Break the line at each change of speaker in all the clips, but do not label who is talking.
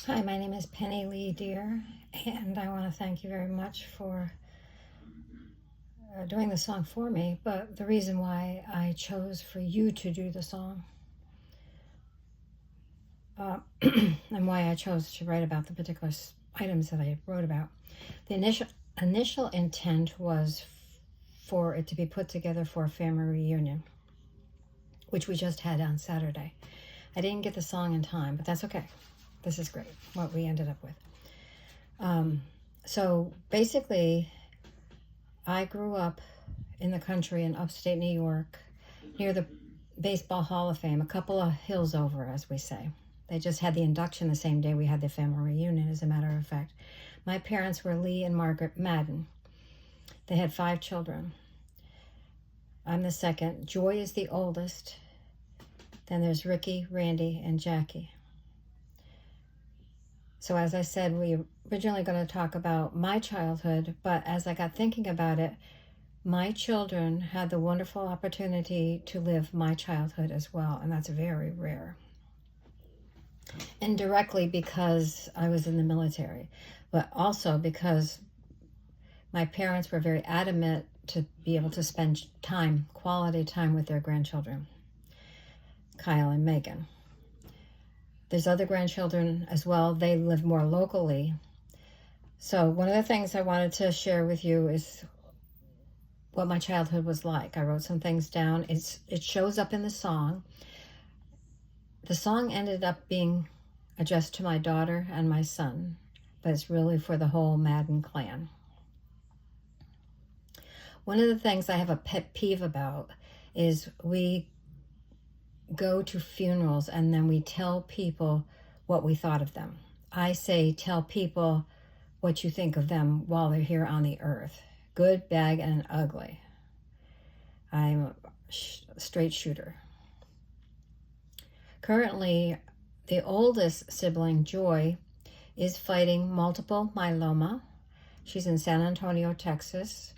Hi, my name is PennyLee Deere, and I want to thank you very much for doing the song for me. But the reason why I chose for you to do the song and why I chose to write about the particular items that I wrote about, the initial intent was for it to be put together for a family reunion, which we just had on Saturday. I didn't get the song in time, but that's okay. This is great, what we ended up with. So basically, I grew up in the country in upstate New York, near the Baseball Hall of Fame, a couple of hills over, as we say. They just had the induction the same day we had the family reunion, as a matter of fact. My parents were Lee and Margaret MAden. They had 5 children. I'm the second. Joy is the oldest. Then there's Ricky, Randy, and Jackie. So as I said, we were originally going to talk about my childhood, but as I got thinking about it, my children had the wonderful opportunity to live my childhood as well, and that's very rare. Indirectly because I was in the military, but also because my parents were very adamant to be able to spend time, quality time with their grandchildren, Kyle and Megan. There's other grandchildren as well. They live more locally. So one of the things I wanted to share with you is what my childhood was like. I wrote some things down. It shows up in the song. The song ended up being addressed to my daughter and my son, but it's really for the whole Madden clan. One of the things I have a pet peeve about is we go to funerals and then we tell people what we thought of them. I say tell people what you think of them while they're here on the earth. Good, bad, and ugly. I'm a straight shooter. Currently, the oldest sibling, Joy, is fighting multiple myeloma. She's in San Antonio, Texas.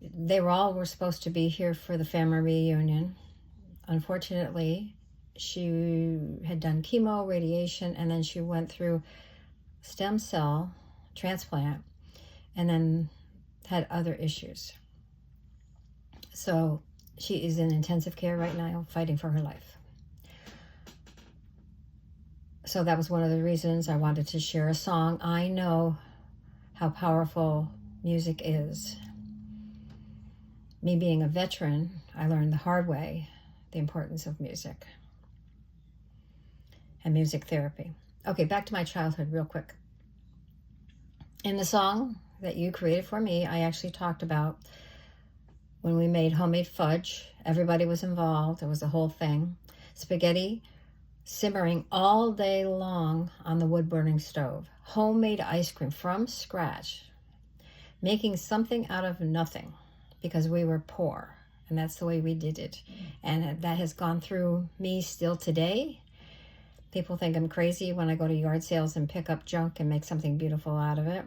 They were supposed to be here for the family reunion. Unfortunately, she had done chemo, radiation, and then she went through stem cell transplant and then had other issues. So she is in intensive care right now, fighting for her life. So that was one of the reasons I wanted to share a song. I know how powerful music is. Me being a veteran, I learned the hard way the importance of music and music therapy. Okay, back to my childhood real quick. In the song that you created for me, I actually talked about when we made homemade fudge. Everybody was involved. It was a whole thing. Spaghetti simmering all day long on the wood-burning stove. Homemade ice cream from scratch. Making something out of nothing because we were poor. And that's the way we did it. And that has gone through me still today. People think I'm crazy when I go to yard sales and pick up junk and make something beautiful out of it.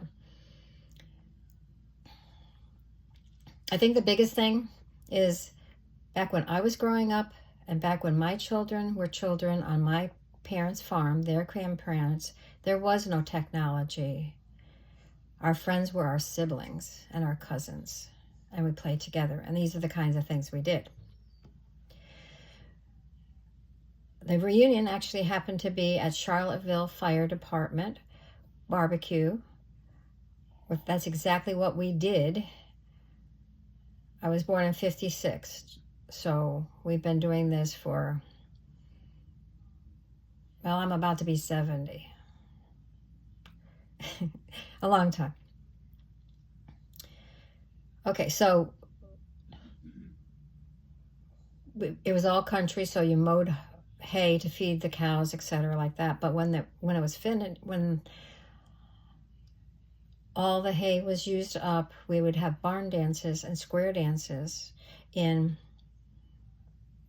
I think the biggest thing is back when I was growing up and back when my children were children on my parents' farm, their grandparents, there was no technology. Our friends were our siblings and our cousins, and we played together. And these are the kinds of things we did. The reunion actually happened to be at Charlottesville Fire Department barbecue. That's exactly what we did. I was born in 56, so we've been doing this for, well, I'm about to be 70. A long time. Okay, so it was all country, so you mowed hay to feed the cows, etc., like that. But when it was finished, when all the hay was used up, we would have barn dances and square dances in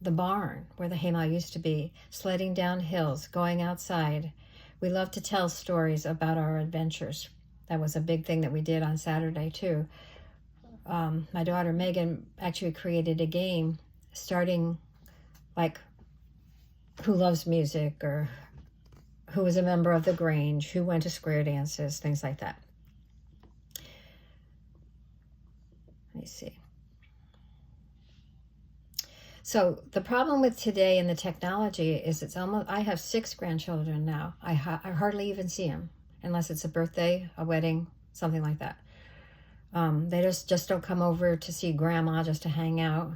the barn where the haymow used to be, sledding down hills, going outside. We loved to tell stories about our adventures. That was a big thing that we did on Saturday too. My daughter Megan actually created a game starting like Who Loves Music or who was a member of the Grange, who went to square dances, things like that. Let me see. So the problem with today and the technology is it's almost, I have 6 grandchildren now. I hardly even see them unless it's a birthday, a wedding, something like that. They just don't come over to see grandma just to hang out.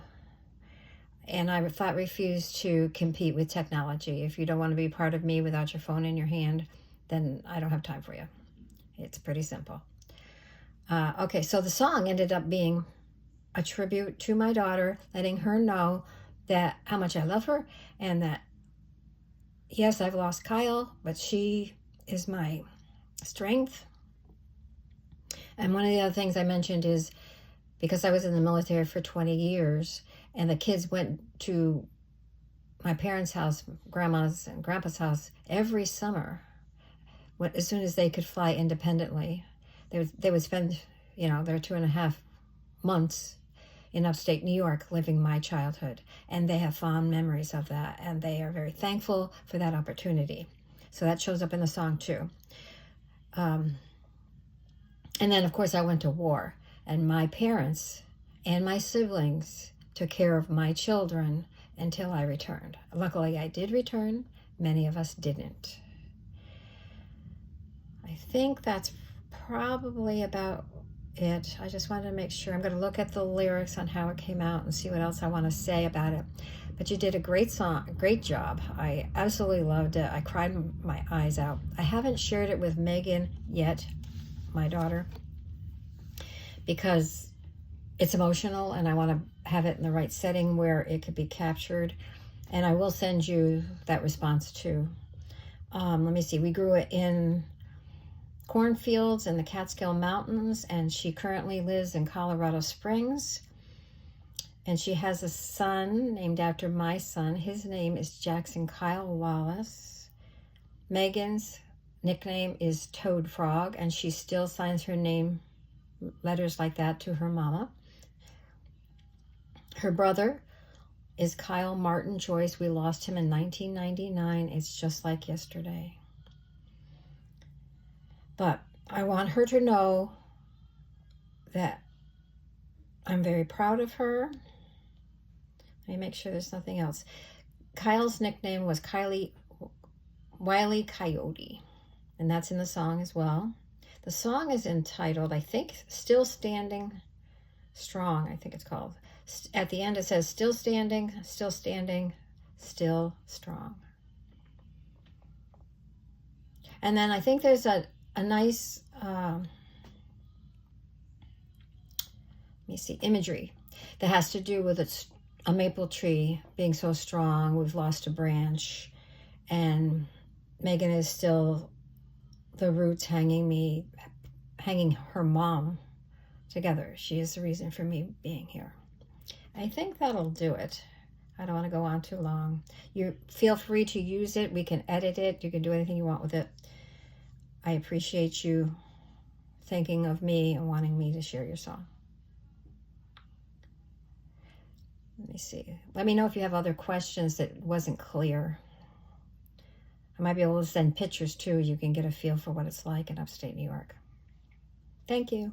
And I flat refuse to compete with technology. If you don't want to be part of me without your phone in your hand, then I don't have time for you. It's pretty simple. Okay, so the song ended up being a tribute to my daughter, letting her know that how much I love her, and that, yes, I've lost Kyle, but she is my strength. And one of the other things I mentioned is, because I was in the military for 20 years, and the kids went to my parents' house, grandma's and grandpa's house, every summer, as soon as they could fly independently. They would spend, their 2.5 months in upstate New York living my childhood. And they have fond memories of that. And they are very thankful for that opportunity. So that shows up in the song too. And then, of course, I went to war. And my parents and my siblings took care of my children until I returned. Luckily, I did return. Many of us didn't. I think that's probably about it. I just wanted to make sure. I'm going to look at the lyrics on how it came out and see what else I want to say about it. But you did a great song, great job. I absolutely loved it. I cried my eyes out. I haven't shared it with Megan yet, my daughter, because it's emotional and I want to have it in the right setting where it could be captured. And I will send you that response too. Let me see. We grew it in cornfields in the Catskill Mountains, and she currently lives in Colorado Springs. And she has a son named after my son. His name is Jackson Kyle Wallace. Megan's nickname is Toad Frog, and she still signs her name letters like that to her mama. Her brother is Kyle Martin Joyce. We lost him in 1999. It's just like yesterday. But I want her to know that I'm very proud of her. Let me make sure there's nothing else. Kyle's nickname was Wile E. Coyote, and that's in the song as well. The song is entitled, I think, Still Standing Strong, I think it's called. At the end it says, still standing, still strong. And then I think there's a nice, let me see, imagery that has to do with a maple tree being so strong. We've lost a branch, and Megan is still the roots hanging her mom together. She is the reason for me being here. I think that'll do it. I don't want to go on too long. You feel free to use it. We can edit it. You can do anything you want with it. I appreciate you thinking of me and wanting me to share your song. Let me see. Let me know if you have other questions that wasn't clear. I might be able to send pictures too. You can get a feel for what it's like in upstate New York. Thank you.